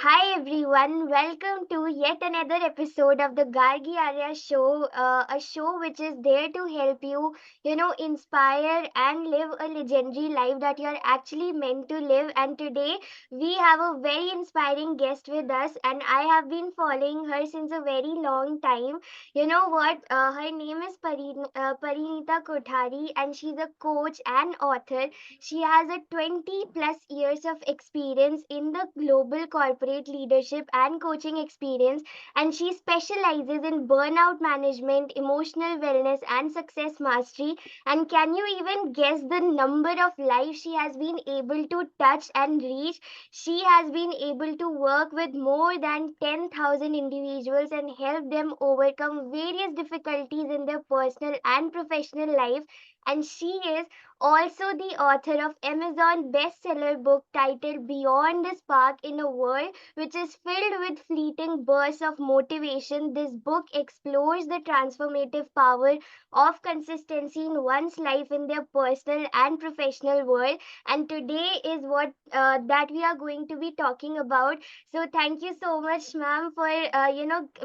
Hi everyone, welcome to yet another episode of the Gargi Arya show, a show which is there to help you, inspire and live a legendary life that you're actually meant to live. And today we have a very inspiring guest with us, and I have been following her since a very long time. You know what? Her name is Parinita Kothari, and she's a coach and author. She has a 20 plus years of experience in the global corporate leadership and coaching experience, and she specializes in burnout management, emotional wellness, and success mastery. And can you even guess the number of lives she has been able to touch and reach? She has been able to work with more than 10,000 individuals and help them overcome various difficulties in their personal and professional life. And she is also the author of Amazon bestseller book titled Beyond the Spark in a World which is filled with fleeting bursts of motivation. This book explores the transformative power of consistency in one's life in their personal and professional world. And today is what that we are going to be talking about. So thank you so much, ma'am, for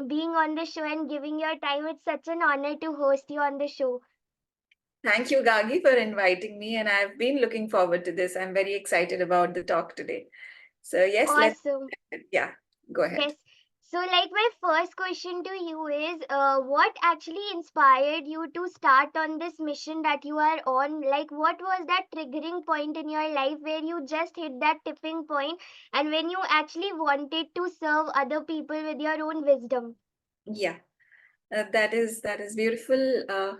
being on the show and giving your time. It's such an honor to host you on the show. Thank you, Gagi, for inviting me, and I've been looking forward to this. I'm very excited about the talk today. So, yes, Awesome. yeah, go ahead. Yes. So, like, my first question to you is what actually inspired you to start on this mission that you are on? Like, what was that triggering point in your life where you just hit that tipping point and when you actually wanted to serve other people with your own wisdom? Yeah, that is beautiful.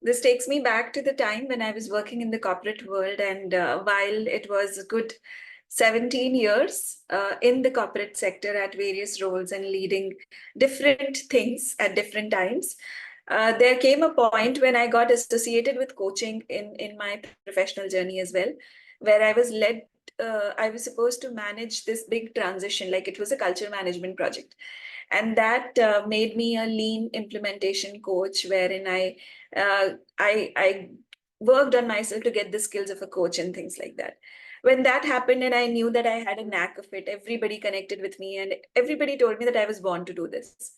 This takes me back to the time when I was working in the corporate world, and while it was a good 17 years in the corporate sector at various roles and leading different things at different times, there came a point when I got associated with coaching in my professional journey as well, where I was led. I was supposed to manage this big transition, like it was a culture management project, and that made me a lean implementation coach, wherein I worked on myself to get the skills of a coach and things like that. When that happened and I knew that I had a knack of it, everybody connected with me and everybody told me that I was born to do this.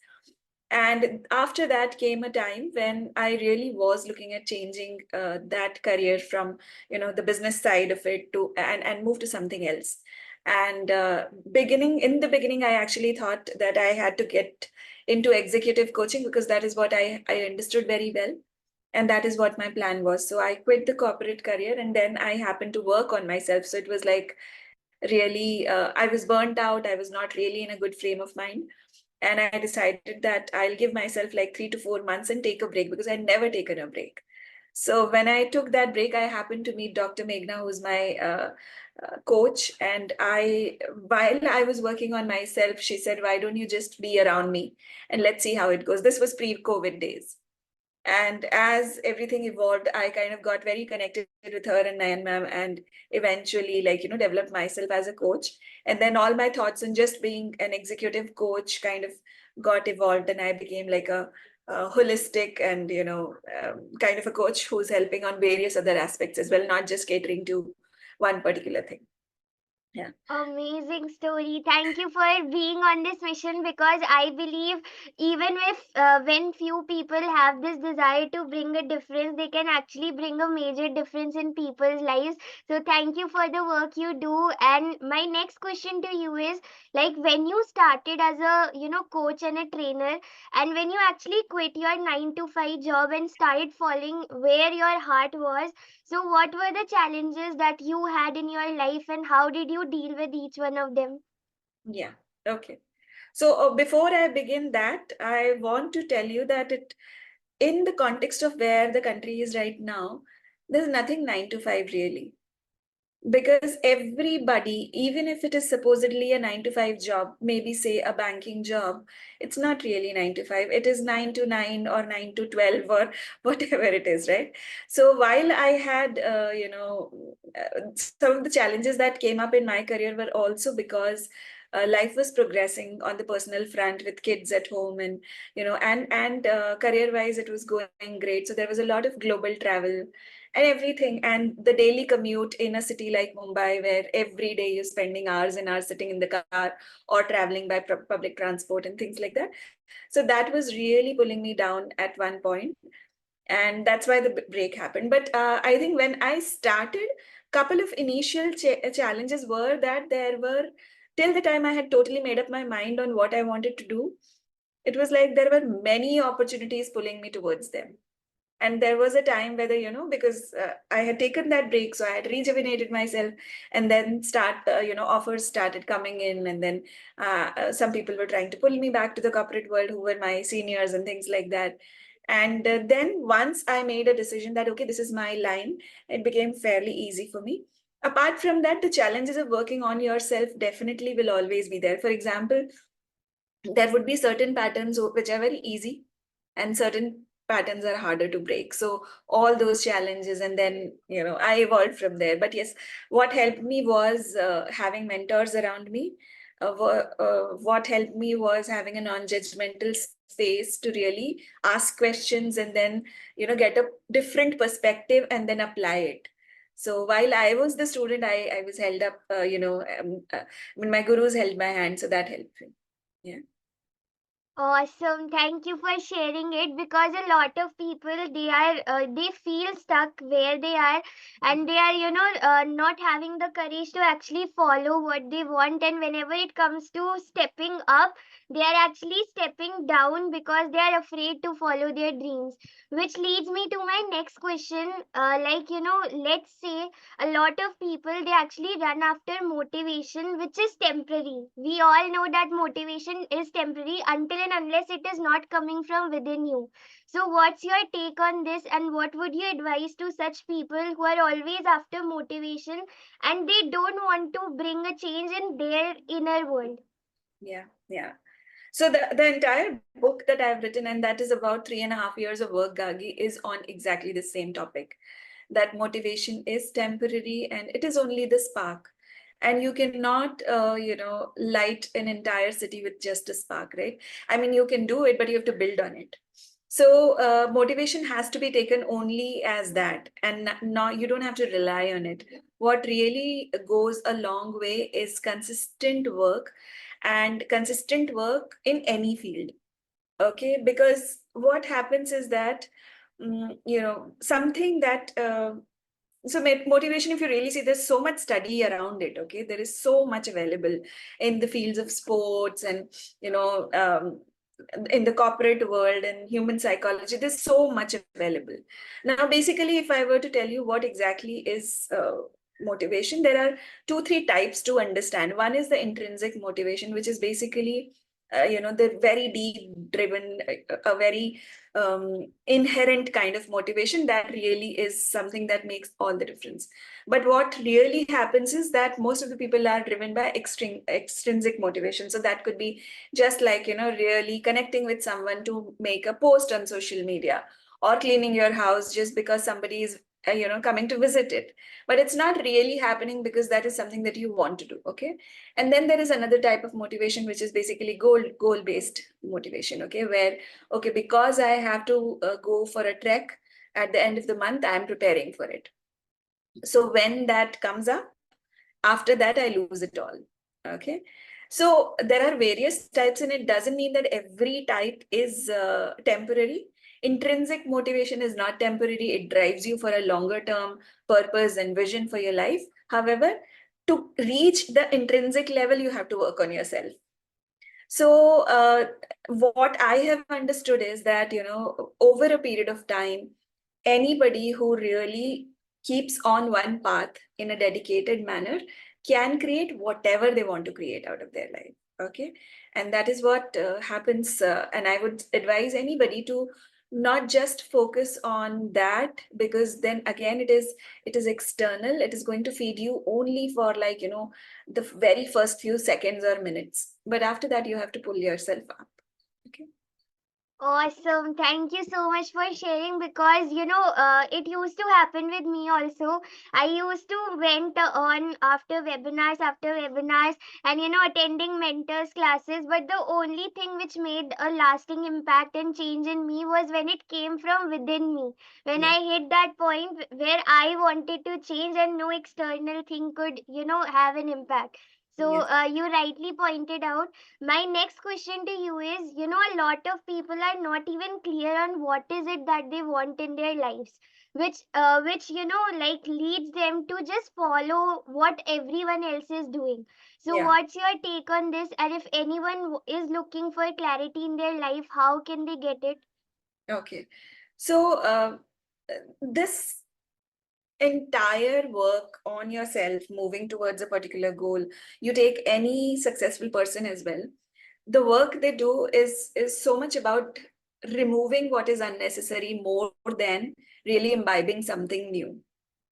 And after that came a time when I really was looking at changing that career from, the business side of it to and move to something else. And beginning in the beginning, I actually thought that I had to get into executive coaching because that is what I understood very well. And that is what my plan was. So I quit the corporate career and then I happened to work on myself. So it was like really, I was burnt out. I was not really in a good frame of mind. And I decided that I'll give myself like 3 to 4 months and take a break because I'd never taken a break. So when I took that break, I happened to meet Dr. Meghna, who's my coach. And while I was working on myself, she said, "Why don't you just be around me and let's see how it goes?" This was pre-COVID days. And as everything evolved, I kind of got very connected with her and Nayan ma'am, and eventually, like, developed myself as a coach. And then all my thoughts on just being an executive coach kind of got evolved, and I became like a holistic and, kind of a coach who's helping on various other aspects as well, not just catering to one particular thing. Yeah. Amazing story. Thank you for being on this mission because I believe even if when few people have this desire to bring a difference, they can actually bring a major difference in people's lives. So thank you for the work you do. And my next question to you is like when you started as a coach and a trainer, and when you actually quit your 9 to 5 job and started following where your heart was, so, what were the challenges that you had in your life, and how did you deal with each one of them? Yeah. Okay. So before I begin that, I want to tell you that in the context of where the country is right now, there's nothing 9 to 5 really. Because everybody, even if it is supposedly a 9 to 5 job, maybe say a banking job, it's not really 9 to 5. It is 9 to 9 or 9 to 12 or whatever it is, right? So while I had, some of the challenges that came up in my career were also because life was progressing on the personal front with kids at home, and career wise it was going great, so there was a lot of global travel, and everything. And the daily commute in a city like Mumbai, where every day you're spending hours and hours sitting in the car or traveling by public transport and things like that. So that was really pulling me down at one point, and that's why the break happened. But I think when I started, couple of initial challenges were that there were, till the time I had totally made up my mind on what I wanted to do, it was like there were many opportunities pulling me towards them. And there was a time whether, because I had taken that break, so I had rejuvenated myself, and then offers started coming in, and then some people were trying to pull me back to the corporate world who were my seniors and things like that. And then once I made a decision that okay, this is my line, it became fairly easy for me. Apart from that, the challenges of working on yourself definitely will always be there. For example, there would be certain patterns which are very easy, and certain patterns are harder to break. So all those challenges, and then I evolved from there. But yes, what helped me was having mentors around me. What helped me was having a non-judgmental space to really ask questions, and then get a different perspective and then apply it. So while I was the student, I was held up, when my gurus held my hand, so that helped me. Yeah. Awesome. Thank you for sharing it, because a lot of people, they feel stuck where they are, and they are not having the courage to actually follow what they want, and whenever it comes to stepping up, they are actually stepping down because they are afraid to follow their dreams. Which leads me to my next question. Let's say a lot of people, they actually run after motivation which is temporary. We all know that motivation is temporary until and unless it is not coming from within you. So what's your take on this, and what would you advise to such people who are always after motivation and they don't want to bring a change in their inner world? Yeah, yeah. So the entire book that I've written, and that is about 3.5 years of work, Gagi, is on exactly the same topic. That motivation is temporary and it is only the spark. And you cannot, light an entire city with just a spark, right? I mean, you can do it, but you have to build on it. So motivation has to be taken only as that, and not, you don't have to rely on it. What really goes a long way is consistent work, and consistent work in any field. Okay, because what happens is that something that so motivation, if you really see, there's so much study around it. Okay, there is so much available in the fields of sports, and you know um, in the corporate world and human psychology. There's so much available. Now basically, if I were to tell you what exactly is motivation, there are two three types to understand. One is the intrinsic motivation, which is basically the very deep driven, a very inherent kind of motivation that really is something that makes all the difference. But what really happens is that most of the people are driven by extrinsic motivation. So that could be just like really connecting with someone to make a post on social media, or cleaning your house just because somebody is coming to visit it. But it's not really happening because that is something that you want to do. Okay. And then there is another type of motivation, which is basically goal based motivation. Okay, where okay, because I have to go for a trek at the end of the month, I am preparing for it. So when that comes up, after that I lose it all. Okay, so there are various types, and it doesn't mean that every type is temporary. Intrinsic motivation is not temporary. It drives you for a longer term purpose and vision for your life. However, to reach the intrinsic level, you have to work on yourself. So what I have understood is that over a period of time, anybody who really keeps on one path in a dedicated manner can create whatever they want to create out of their life. Okay, and that is what happens. And I would advise anybody to not just focus on that, because then again it is external. It is going to feed you only for like the very first few seconds or minutes, but after that you have to pull yourself up. Okay. Awesome. Thank you so much for sharing, because it used to happen with me also. I used to went on after webinars, and attending mentors classes, but the only thing which made a lasting impact and change in me was when it came from within me. When Yeah. I hit that point where I wanted to change and no external thing could, have an impact. So Yes. you rightly pointed out. My next question to you is, a lot of people are not even clear on what is it that they want in their lives, which like leads them to just follow what everyone else is doing. So Yeah. what's your take on this? And if anyone is looking for clarity in their life, how can they get it? Okay. So this entire work on yourself, moving towards a particular goal, you take any successful person as well. The work they do is so much about removing what is unnecessary more than really imbibing something new.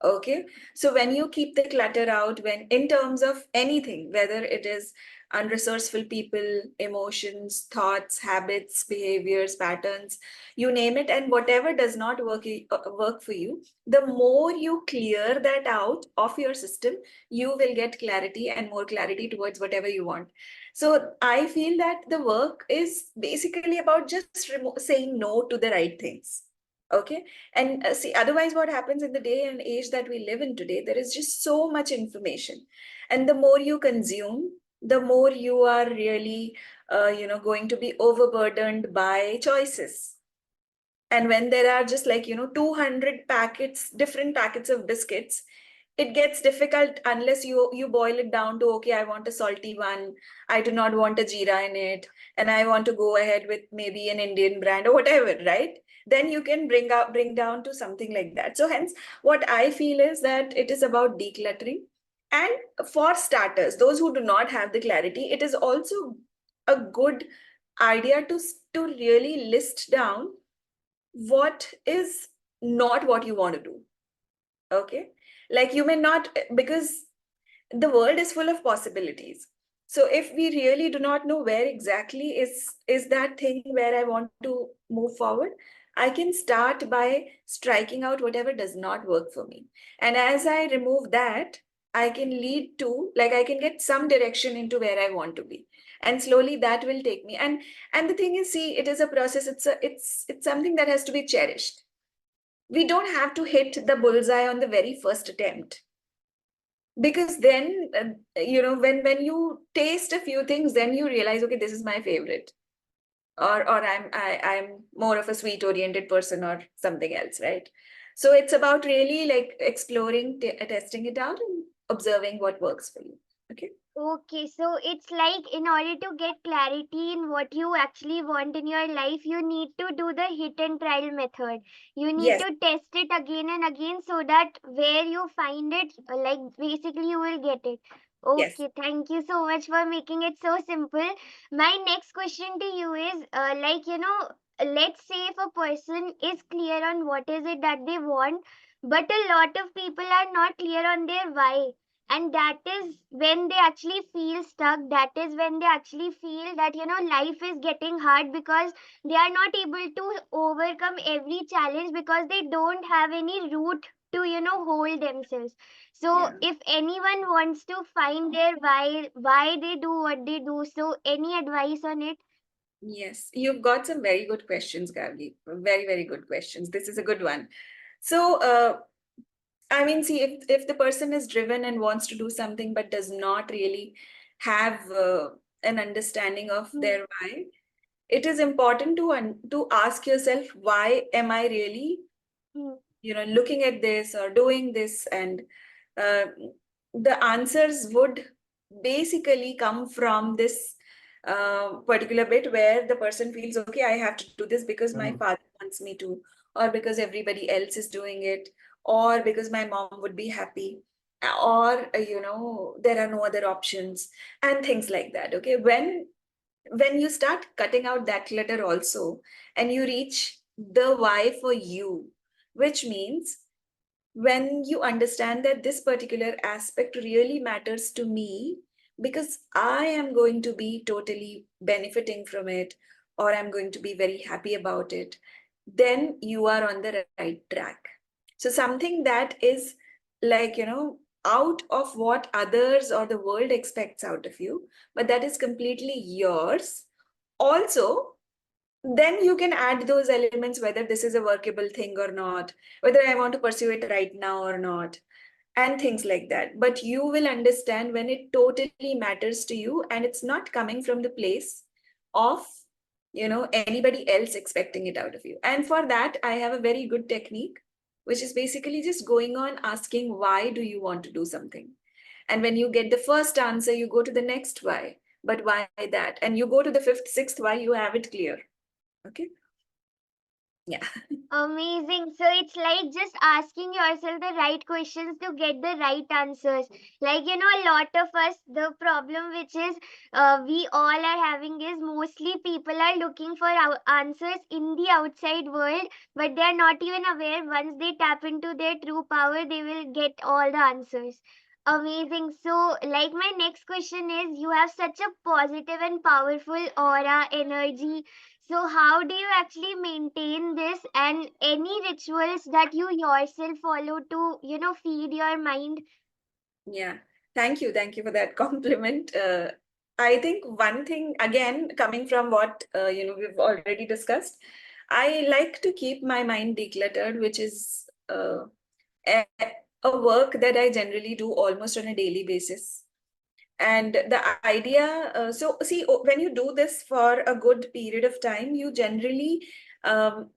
Okay. So when you keep the clutter out, when in terms of anything, whether it is unresourceful people, emotions, thoughts, habits, behaviors, patterns, you name it, and whatever does not work for you, the more you clear that out of your system, you will get clarity and more clarity towards whatever you want. So I feel that the work is basically about just saying no to the right things. Okay. And see, otherwise, what happens in the day and age that we live in today, there is just so much information. And the more you consume, the more you are really, going to be overburdened by choices. And when there are just like, 200 packets, different packets of biscuits, it gets difficult unless you boil it down to, okay, I want a salty one, I do not want a jeera in it, and I want to go ahead with maybe an Indian brand or whatever, right? Then you can bring down to something like that. So hence, what I feel is that it is about decluttering. And for starters, those who do not have the clarity, it is also a good idea to really list down what is not what you want to do. Okay. Like you may not, because the world is full of possibilities. So if we really do not know where exactly is that thing where I want to move forward, I can start by striking out whatever does not work for me. And as I remove that, I can lead to, like, I can get some direction into where I want to be. And slowly that will take me. And the thing is, see, it is a process. It's something that has to be cherished. We don't have to hit the bullseye on the very first attempt, because then when you taste a few things, then you realize, okay, this is my favorite, or I'm more of a sweet oriented person or something else, right? So it's about really like exploring, testing it out and observing what works for you. Okay. Okay, so it's like in order to get clarity in what you actually want in your life, you need to do the hit and trial method. You need Yes. to test it again and again so that where you find it, like basically you will get it. Yes. Okay, thank you so much for making it so simple. My next question to you is let's say if a person is clear on what is it that they want, but a lot of people are not clear on their why, and that is when they actually feel stuck. That is when they actually feel that life is getting hard, because they are not able to overcome every challenge because they don't have any root to hold themselves. So Yeah. if anyone wants to find their why they do what they do, so any advice on it? Yes, you've got some very good questions, Gargi. Very, very good questions. This is a good one. So I mean, see, if the person is driven and wants to do something but does not really have an understanding of Hmm. their why, it is important to ask yourself, why am I really, Hmm. looking at this or doing this? And uh, the answers would basically come from this particular bit where the person feels, okay, I have to do this because my father wants me to, or because everybody else is doing it, or because my mom would be happy, or there are no other options, and things like that. Okay. When you start cutting out that clutter also, and you reach the why for you, which means when you understand that this particular aspect really matters to me because I am going to be totally benefiting from it, or I'm going to be very happy about it, then you are on the right track. So something that is like, out of what others or the world expects out of you, but that is completely yours. Also, then you can add those elements, whether this is a workable thing or not, whether I want to pursue it right now or not, and things like that. But you will understand when it totally matters to you and it's not coming from the place of anybody else expecting it out of you. And for that, I have a very good technique, which is basically just going on asking, why do you want to do something? And when you get the first answer, you go to the next why. But why that? And you go to the fifth, sixth why, you have it clear. Okay. Yeah. Amazing. So it's like just asking yourself the right questions to get the right answers. Like, a lot of us, the problem which is we all are having is mostly people are looking for answers in the outside world, but they are not even aware once they tap into their true power, they will get all the answers. Amazing. So, like, my next question is, you have such a positive and powerful aura, energy. So, how do you actually maintain this, and any rituals that you yourself follow to, feed your mind? Yeah. Thank you. Thank you for that compliment. I think one thing, again, coming from what we've already discussed, I like to keep my mind decluttered, which is a, a work that I generally do almost on a daily basis. And the idea, so see, when you do this for a good period of time, you generally um,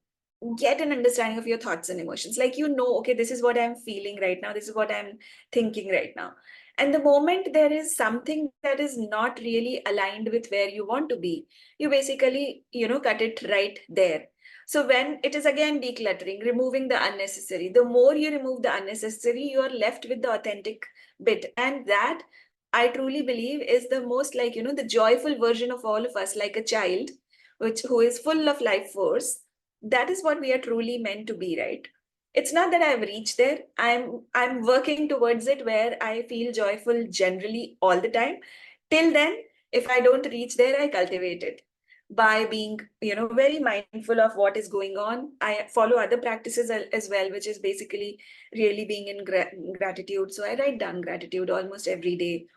get an understanding of your thoughts and emotions. Like, okay, this is what I'm feeling right now, this is what I'm thinking right now. And the moment there is something that is not really aligned with where you want to be, you basically, cut it right there. So when it is again decluttering, removing the unnecessary, the more you remove the unnecessary, you are left with the authentic bit. And that, I truly believe, is the most, like, the joyful version of all of us, like a child, which who is full of life force. That is what we are truly meant to be, right? It's not that I've reached there. I'm working towards it, where I feel joyful generally all the time. Till then, if I don't reach there, I cultivate it by being, very mindful of what is going on. I follow other practices as well, which is basically really being in gratitude. So I write down gratitude almost every day.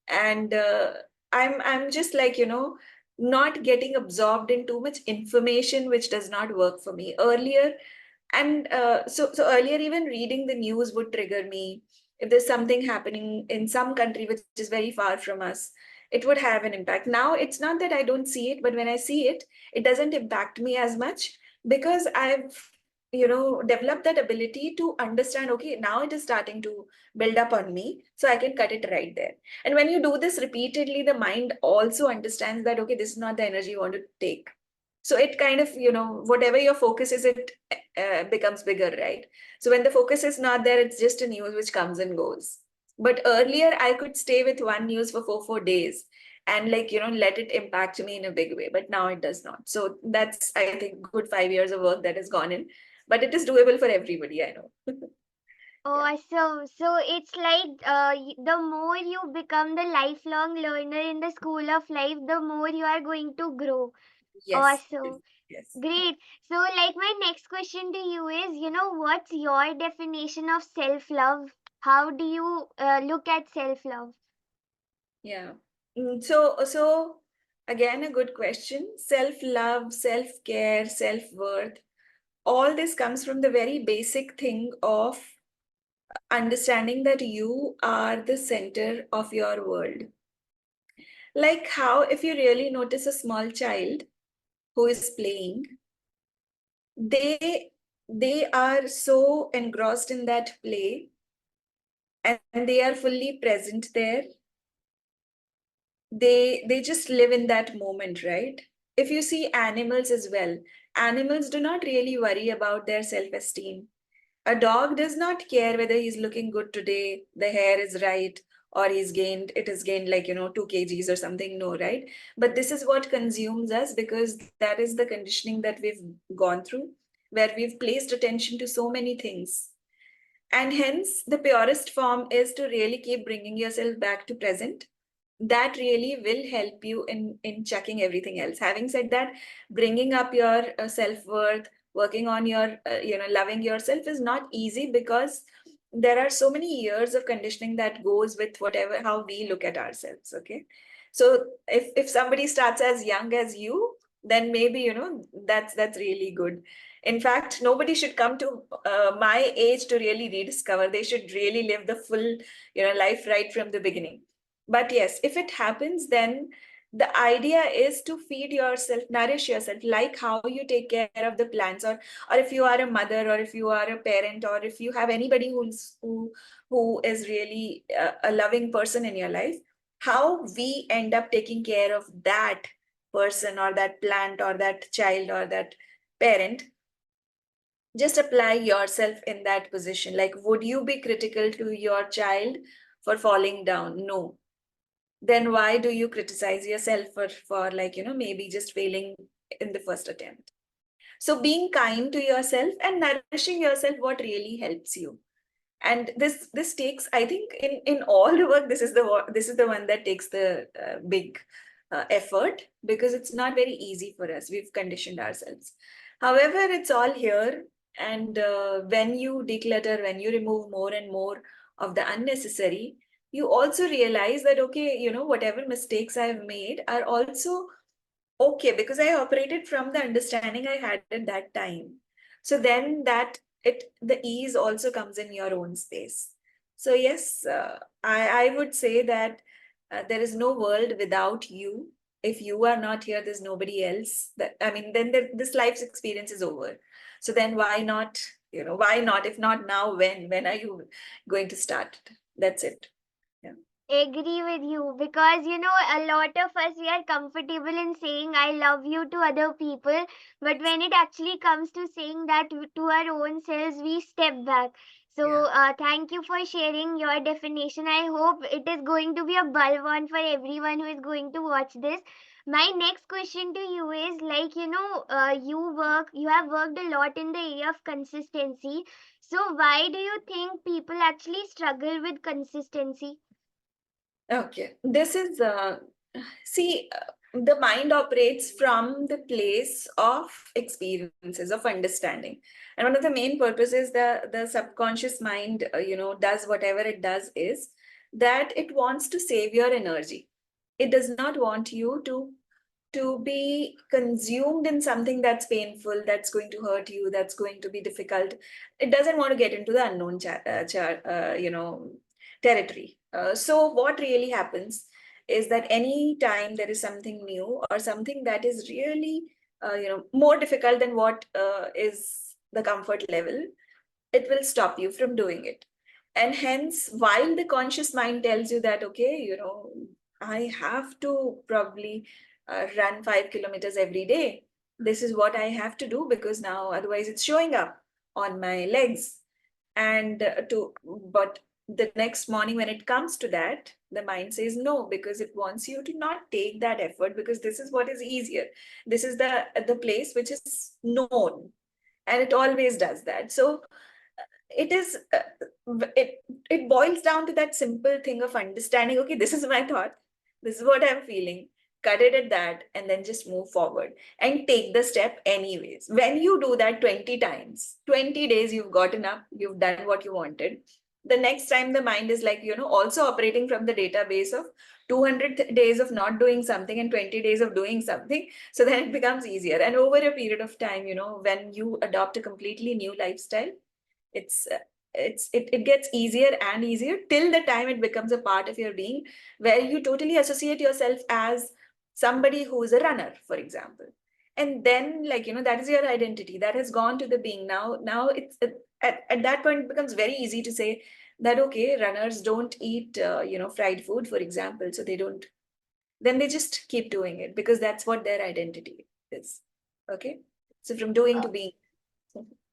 And I'm just like, not getting absorbed in too much information which does not work for me earlier. And so earlier, even reading the news would trigger me. If there's something happening in some country which is very far from us, it would have an impact. Now it's not that I don't see it, but when I see it, it doesn't impact me as much, because I've developed that ability to understand, okay, now it is starting to build up on me, so I can cut it right there. And when you do this repeatedly, the mind also understands that, okay, this is not the energy you want to take. So it kind of, whatever your focus is, it becomes bigger, right? So when the focus is not there, it's just a news which comes and goes. But earlier, I could stay with one news for 4 days and, like, let it impact me in a big way. But now it does not. So that's, I think, good 5 years of work that has gone in. But it is doable for everybody, I know. Yeah. Awesome. So it's like the more you become the lifelong learner in the school of life, the more you are going to grow. Yes. Yes. Awesome. Yes. Great. So, like, my next question to you is, what's your definition of self love? How do you look at self love? Yeah. So again, a good question. Self-love, self-care, self-worth, all this comes from the very basic thing of understanding that you are the center of your world. Like how, if you really notice a small child who is playing, they they are so engrossed in that play, and they are fully present there. They just live in that moment, right? If you see animals as well, animals do not really worry about their self-esteem. A dog does not care whether he's looking good today, the hair is right, or it has gained, like, 2 kgs or something. No, right? But this is what consumes us, because that is the conditioning that we've gone through, where we've placed attention to so many things. And hence, the purest form is to really keep bringing yourself back to present. that really will help you in chucking everything else. Having said that, bringing up your self-worth, working on your loving yourself is not easy, because there are so many years of conditioning that goes with whatever how we look at ourselves. Okay, so if somebody starts as young as you, then maybe that's really good. In fact, nobody should come to my age to really rediscover. They should really live the full life right from the beginning. But yes, if it happens, then the idea is to feed yourself, nourish yourself, like how you take care of the plants, or if you are a mother, or if you are a parent, or if you have anybody who is really a loving person in your life, how we end up taking care of that person or that plant or that child or that parent. Just apply yourself in that position. Like, would you be critical to your child for falling down? No. Then why do you criticize yourself for like maybe just failing in the first attempt? So being kind to yourself and nourishing yourself, what really helps you. And this takes, I think, in all the work, this is the one that takes the big effort, because it's not very easy for us. We've conditioned ourselves. However, it's all here. And when you declutter, when you remove more and more of the unnecessary, you also realize that, okay, whatever mistakes I've made are also okay, because I operated from the understanding I had at that time. So then that it the ease also comes in your own space. So yes, I would say that there is no world without you. If you are not here, there's nobody else. That, I mean, then this life's experience is over. So then why not? Why not? If not now, when? When are you going to start? That's it. Yeah. Agree with you, because a lot of us, we are comfortable in saying I love you to other people, but when it actually comes to saying that to our own selves, we step back. So Yeah. thank you for sharing your definition. I hope it is going to be a bulb one for everyone who is going to watch this. My next question to you is, like, you have worked a lot in the area of consistency. So why do you think people actually struggle with consistency? Okay. This is, see, the mind operates from the place of experiences, of understanding. And one of the main purposes the subconscious mind, does whatever it does is that it wants to save your energy. It does not want you to be consumed in something that's painful, that's going to hurt you, that's going to be difficult. It doesn't want to get into the unknown territory. So what really happens is that any time there is something new or something that is really more difficult than what is the comfort level, it will stop you from doing it. And hence, while the conscious mind tells you that, okay, I have to probably run 5 kilometers every day. This is what I have to do, because now otherwise it's showing up on my legs. And but the next morning when it comes to that, the mind says no, because it wants you to not take that effort, because this is what is easier. This is the place which is known, and it always does that. So it is it boils down to that simple thing of understanding, okay, this is my thought, this is what I'm feeling, cut it at that, and then just move forward and take the step anyways. When you do that 20 times, 20 days, you've gotten up, you've done what you wanted. The next time the mind is like, also operating from the database of 200 days of not doing something and 20 days of doing something. So then it becomes easier, and over a period of time, when you adopt a completely new lifestyle, it's it gets easier and easier till the time it becomes a part of your being, where you totally associate yourself as somebody who is a runner, for example. And then, like, that is your identity that has gone to the being. Now it's at that point it becomes very easy to say that, okay, runners don't eat fried food, for example, so they don't, then they just keep doing it because that's what their identity is. Okay, so from doing to being.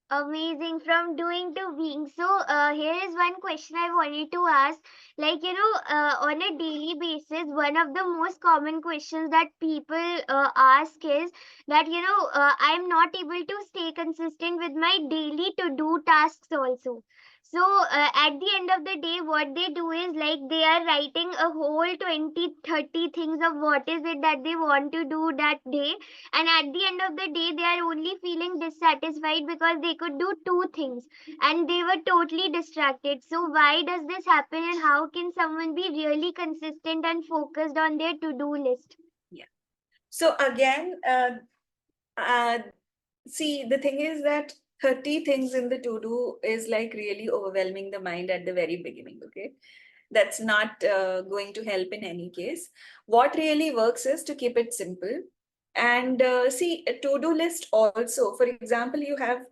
Amazing, from doing to being. So, here is one question I wanted to ask. Like, on a daily basis, one of the most common questions that people ask is that, I'm not able to stay consistent with my daily to do tasks also. So at the end of the day, what they do is like they are writing a whole 20, 30 things of what is it that they want to do that day. And at the end of the day, they are only feeling dissatisfied because they could do two things and they were totally distracted. So why does this happen, and how can someone be really consistent and focused on their to-do list? Yeah. So again, uh, see, the thing is that 30 things in the to do is like really overwhelming the mind at the very beginning. Okay. That's not going to help in any case. What really works is to keep it simple. And see, a to do list also, for example, you have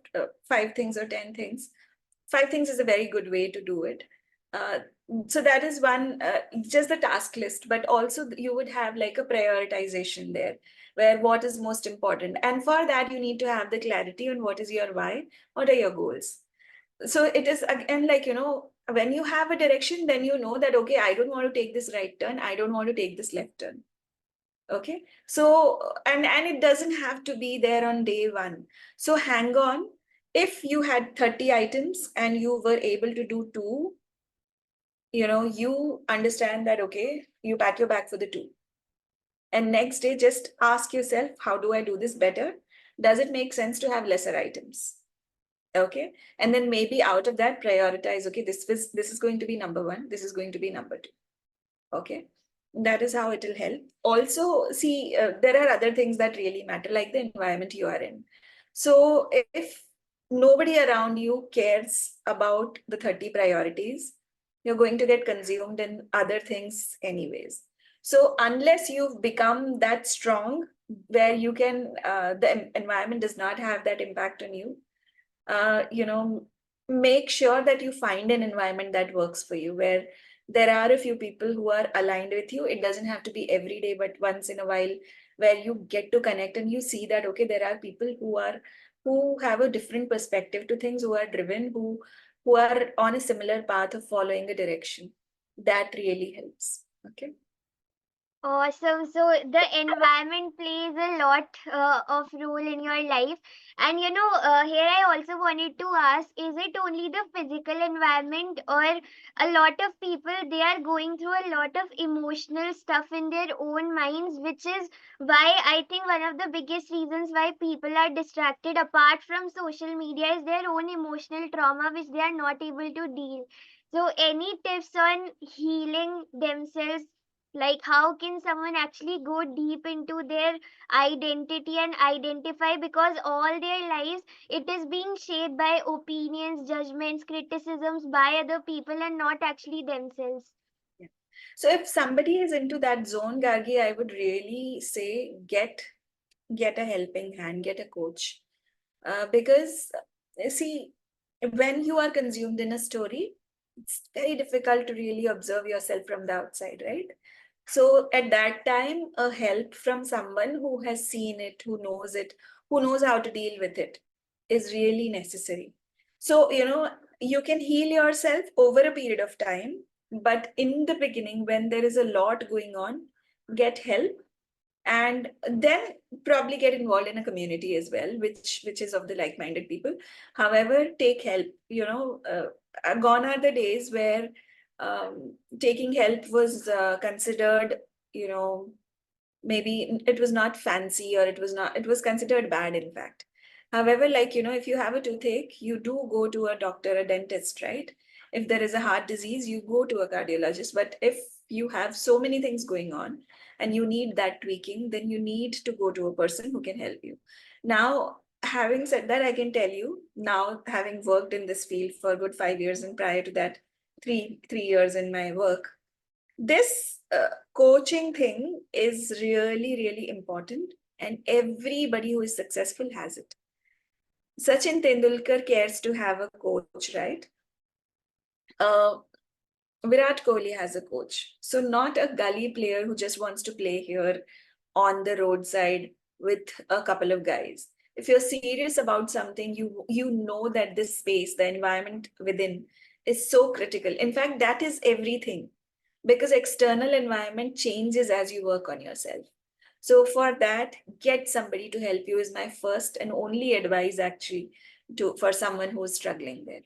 5 things or 10 things. 5 things is a very good way to do it. Uh, so that is one, just the task list, but also you would have like a prioritization there where what is most important. And for that, you need to have the clarity on what is your why, what are your goals. So it is again like, when you have a direction, then you know that, okay, I don't want to take this right turn. I don't want to take this left turn. Okay. So, and it doesn't have to be there on day one. So hang on. If you had 30 items and you were able to do two, you understand that, okay, you pack your bag for the two. And next day, just ask yourself, how do I do this better? Does it make sense to have lesser items? Okay. And then maybe out of that, prioritize, okay, this is going to be number one, this is going to be number two. Okay. That is how it will help. Also, see, there are other things that really matter, like the environment you are in. So if nobody around you cares about the 30 priorities, you're going to get consumed in other things anyways. So unless you've become that strong where you can, the environment does not have that impact on you, uh, you know, make sure that you find an environment that works for you, where there are a few people who are aligned with you. It doesn't have to be every day, but once in a while, where you get to connect and you see that, okay, there are people who have a different perspective to things, who are driven, who are on a similar path of following a direction. That really helps. Okay. Awesome. So the environment plays a lot of role in your life. And here I also wanted to ask, is it only the physical environment, or a lot of people, they are going through a lot of emotional stuff in their own minds, which is why I think one of the biggest reasons why people are distracted apart from social media is their own emotional trauma which they are not able to deal. So any tips on healing themselves, like how can someone actually go deep into their identity and identify, because all their lives it is being shaped by opinions, judgments, criticisms by other people and not actually themselves. Yeah. So if somebody is into that zone, Gargi, I would really say get a helping hand, get a coach. Because see, when you are consumed in a story, it's very difficult to really observe yourself from the outside, right? So at that time, a help from someone who has seen it, who knows how to deal with it, is really necessary. So, you can heal yourself over a period of time, but in the beginning, when there is a lot going on, get help, and then probably get involved in a community as well, which is of the like-minded people. However, take help. Gone are the days where taking help was considered, you know maybe it was not fancy, or it was considered bad, in fact. However, like, if you have a toothache, you do go to a doctor, a dentist, right? If there is a heart disease, you go to a cardiologist. But if you have so many things going on and you need that tweaking, then you need to go to a person who can help you. Now, having said that, I can tell you, now having worked in this field for a good 5 years, and prior to that, three years in my work, this coaching thing is really, really important, and everybody who is successful has it. Sachin Tendulkar cares to have a coach, right? uh, Virat Kohli has a coach, so not a gully player who just wants to play here on the roadside with a couple of guys. If you're serious about something, you know that this space, the environment within, is so critical. In fact, that is everything, because external environment changes as you work on yourself. So for that, get somebody to help you is my first and only advice, actually, to for someone who is struggling there.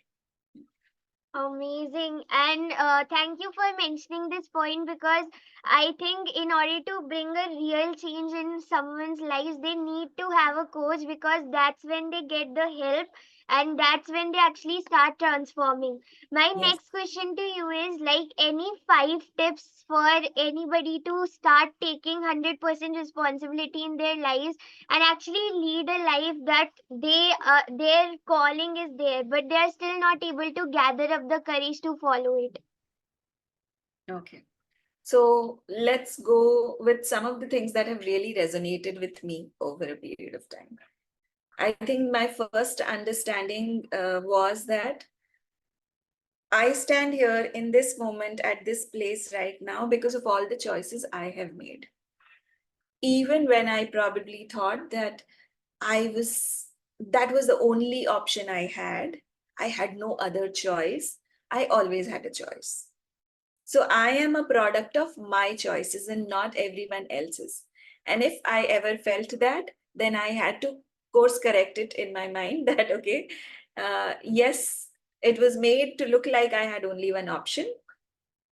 Amazing. And thank you for mentioning this point, because I think in order to bring a real change in someone's lives, they need to have a coach, because that's when they get the help and that's when they actually start transforming. My Yes. next question to you is like, any five tips for anybody to start taking 100% responsibility in their lives and actually lead a life that their calling is there, but they are still not able to gather up the courage to follow it. Okay. So let's go with some of the things that have really resonated with me over a period of time. I think my first understanding was that I stand here in this moment at this place right now because of all the choices I have made. Even when I probably thought that that was the only option I had no other choice. I always had a choice. So I am a product of my choices and not everyone else's. And if I ever felt that, then I had to course correct it in my mind that, okay, yes, it was made to look like I had only one option,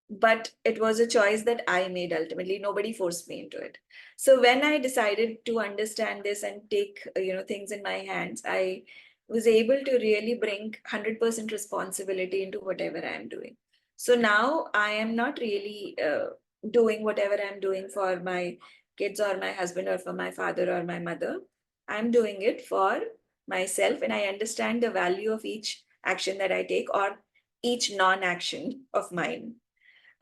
but it was a choice that I made ultimately. Nobody forced me into it. So when I decided to understand this and take things in my hands, I was able to really bring 100% responsibility into whatever I am doing. So now I am not really doing whatever I'm doing for my kids or my husband or for my father or my mother. I'm doing it for myself, and I understand the value of each action that I take or each non-action of mine.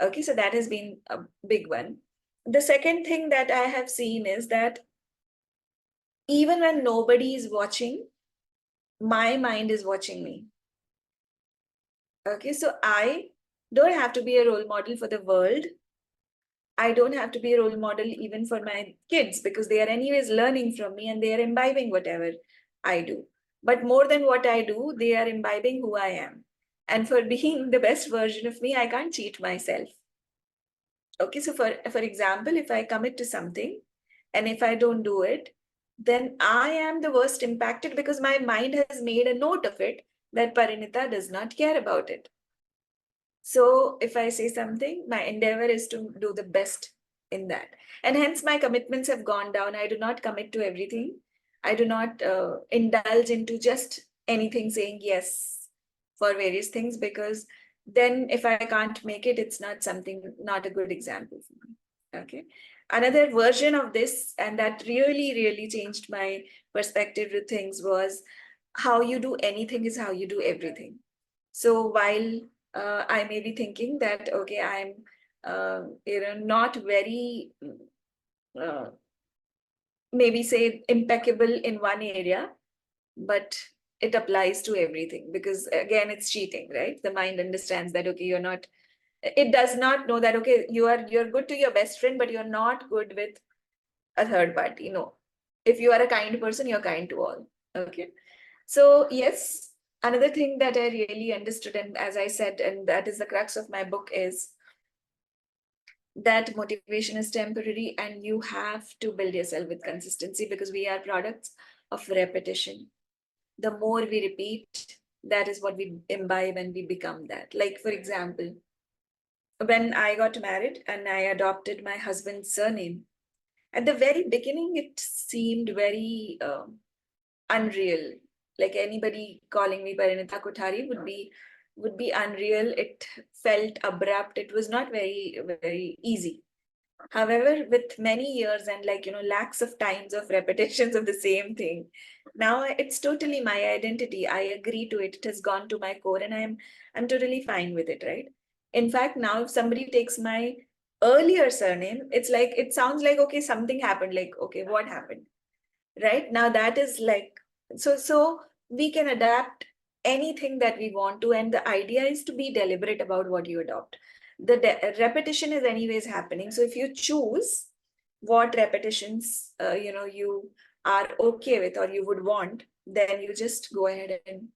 Okay, so that has been a big one. The second thing that I have seen is that even when nobody is watching, my mind is watching me. Okay, so I don't have to be a role model for the world. I don't have to be a role model even for my kids because they are, anyways, learning from me and they are imbibing whatever I do. But more than what I do, they are imbibing who I am. And for being the best version of me, I can't cheat myself. Okay, so for example, if I commit to something and if I don't do it, then I am the worst impacted because my mind has made a note of it that Parinita does not care about it. So if I say something, my endeavor is to do the best in that. And hence my commitments have gone down. I do not commit to everything. I do not indulge into just anything saying yes for various things, because then if I can't make it, it's not a good example for me. Okay. Another version of this, and that really, really changed my perspective to things, was how you do anything is how you do everything. So while I may be thinking that, okay, I'm, not very, uh, maybe say impeccable in one area, but it applies to everything because again, it's cheating, right? The mind understands that, okay, it does not know that, okay, you're good to your best friend, but you're not good with a third party. No, if you are a kind person, you're kind to all. Okay. So yes, another thing that I really understood, and as I said, and that is the crux of my book, is that motivation is temporary and you have to build yourself with consistency because we are products of repetition. The more we repeat, that is what we imbibe and we become that. Like, for example, when I got married and I adopted my husband's surname, at the very beginning, it seemed very unreal. Like anybody calling me Parinita Kothari would be unreal. It felt abrupt. It was not very, very easy. However, with many years and lakhs of times of repetitions of the same thing, now it's totally my identity. I agree to it. It has gone to my core, and I'm totally fine with it, right? In fact, now if somebody takes my earlier surname, it's like it sounds like, okay, something happened. Like, okay, what happened? Right now, that is like, so we can adapt anything that we want to, and the idea is to be deliberate about what you adopt. The repetition is anyways happening, so if you choose what repetitions you are okay with or you would want, then you just go ahead and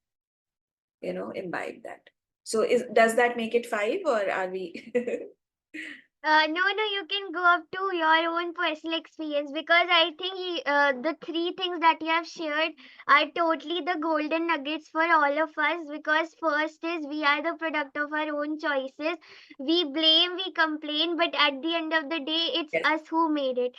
imbibe that. So does that make it five, or are we No, you can go up to your own personal experience, because I think the three things that you have shared are totally the golden nuggets for all of us. Because first is, we are the product of our own choices. We blame, we complain, but at the end of the day, it's Yes. us who made it.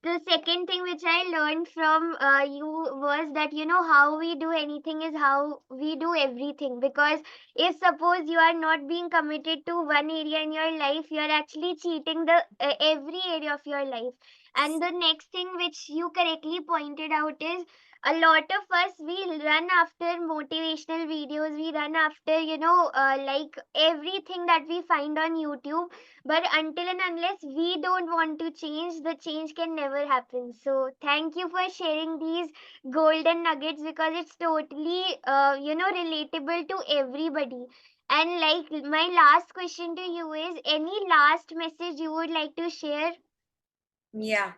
The second thing which I learned from you was that, how we do anything is how we do everything. Because if suppose you are not being committed to one area in your life, you are actually cheating the every area of your life. And the next thing which you correctly pointed out is, a lot of us, we run after motivational videos, we run after, like everything that we find on YouTube. But until and unless we don't want to change, the change can never happen. So thank you for sharing these golden nuggets, because it's totally relatable to everybody. And like, my last question to you is, any last message you would like to share? Yeah.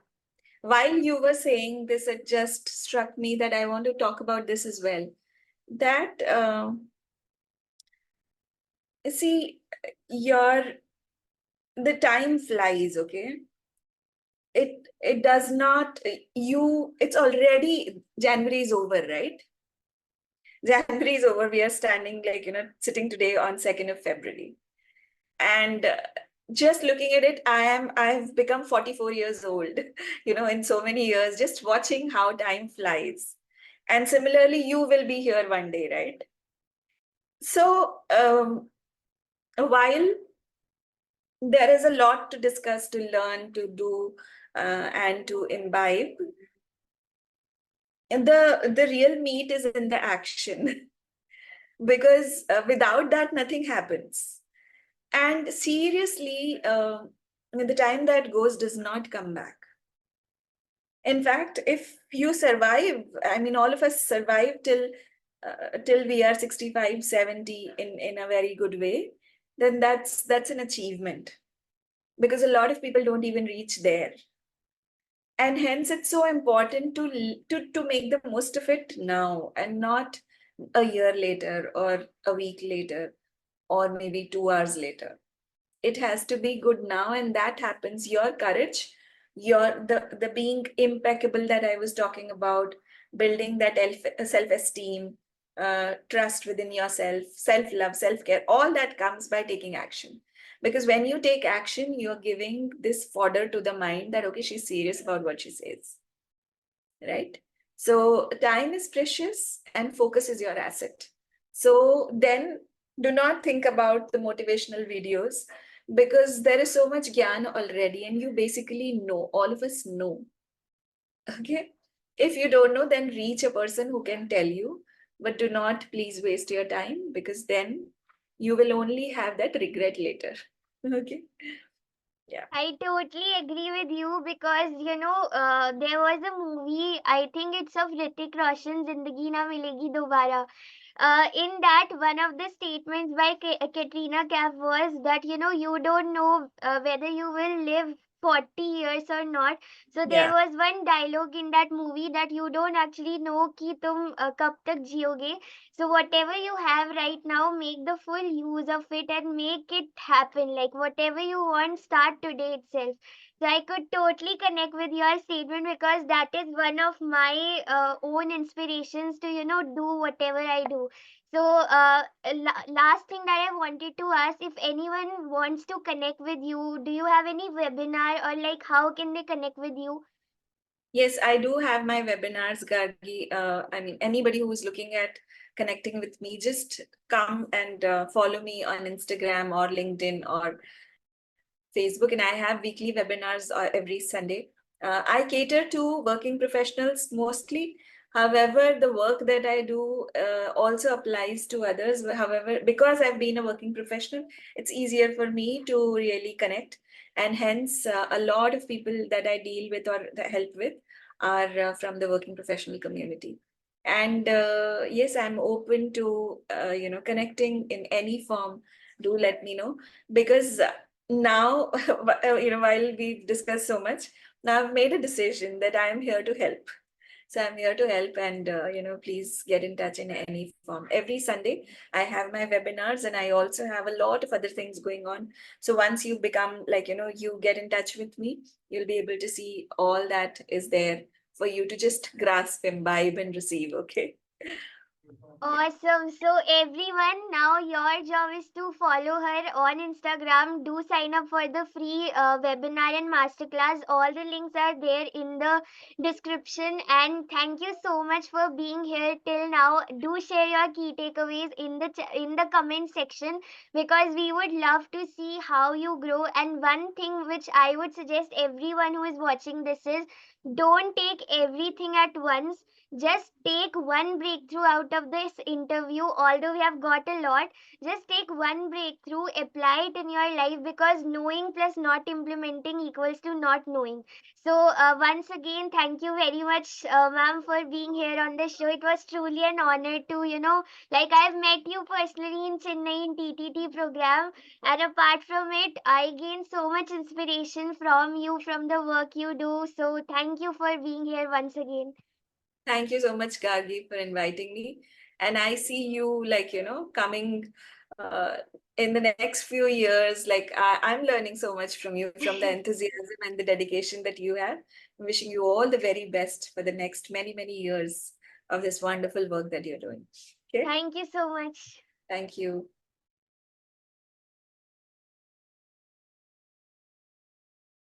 While you were saying this, it just struck me that I want to talk about this as well. That see, your the time flies, okay? It does not, it's already January is over, right? January is over. We are standing, like, sitting today on 2nd of February. And just looking at it, I've become 44 years old, in so many years, just watching how time flies. And similarly, you will be here one day, right? So, while there is a lot to discuss, to learn, to do, and to imbibe, and the real meat is in the action, because without that, nothing happens. And seriously, the time that goes does not come back. In fact, if you survive, I mean, all of us survive till we are 65, 70 in a very good way, then that's an achievement, because a lot of people don't even reach there. And hence it's so important to make the most of it now, and not a year later, or a week later, or maybe 2 hours later. It has to be good now, and that happens your courage, your the being impeccable that I was talking about, building that self esteem, trust within yourself, self love, self care. All that comes by taking action, because when you take action, you're giving this fodder to the mind that, okay, she's serious about what she says, right? So time is precious and focus is your asset. So then, do not think about the motivational videos, because there is so much gyan already, and you basically know, all of us know. Okay. If you don't know, then reach a person who can tell you, but do not please waste your time, because then you will only have that regret later. Okay. Yeah. I totally agree with you, because there was a movie, I think it's of Hrithik Roshan, Zindagi Na Milegi Dobara. In that, one of the statements by Katrina Kaif was that, you don't know whether you will live 40 years or not. So there Yeah. was one dialogue in that movie that you don't actually know कि तुम कब तक जियोगे. So whatever you have right now, make the full use of it and make it happen. Like, whatever you want, start today itself. So I could totally connect with your statement, because that is one of my own inspirations to, do whatever I do. So last thing that I wanted to ask, if anyone wants to connect with you, do you have any webinar, or like, how can they connect with you? Yes, I do have my webinars, Gargi. I mean, anybody who is looking at connecting with me, just come and follow me on Instagram or LinkedIn or Facebook. And I have weekly webinars every Sunday. I cater to working professionals mostly. However, the work that I do also applies to others. However, because I've been a working professional, it's easier for me to really connect. And hence, a lot of people that I deal with or that help with are from the working professional community. And yes, I'm open to connecting in any form. Do let me know, because now while we've discussed so much, now I've made a decision that I am here to help. So I'm here to help, and please get in touch in any form. Every Sunday, I have my webinars, and I also have a lot of other things going on. So once you become you get in touch with me, you'll be able to see all that is there for you to just grasp, imbibe, and receive. Okay. Awesome. So everyone, now your job is to follow her on Instagram. Do sign up for the free webinar and masterclass. All the links are there in the description. And thank you so much for being here till now. Do share your key takeaways in the in the comment section, because we would love to see how you grow. And one thing which I would suggest everyone who is watching this is, don't take everything at once. Just take one breakthrough out of this interview. Although we have got a lot, just take one breakthrough, apply it in your life, because knowing plus not implementing equals to not knowing. So once again, thank you very much, ma'am, for being here on the show. It was truly an honor to, like, I've met you personally in Chennai in TTT program, and apart from it, I gained so much inspiration from you, from the work you do. So thank you for being here once again. Thank you so much, Gargi, for inviting me. And I see you coming uh, in the next few years. Like I'm learning so much from you, from the enthusiasm and the dedication that you have. I'm wishing you all the very best for the next many, many years of this wonderful work that you're doing. Okay. Thank you so much. Thank you.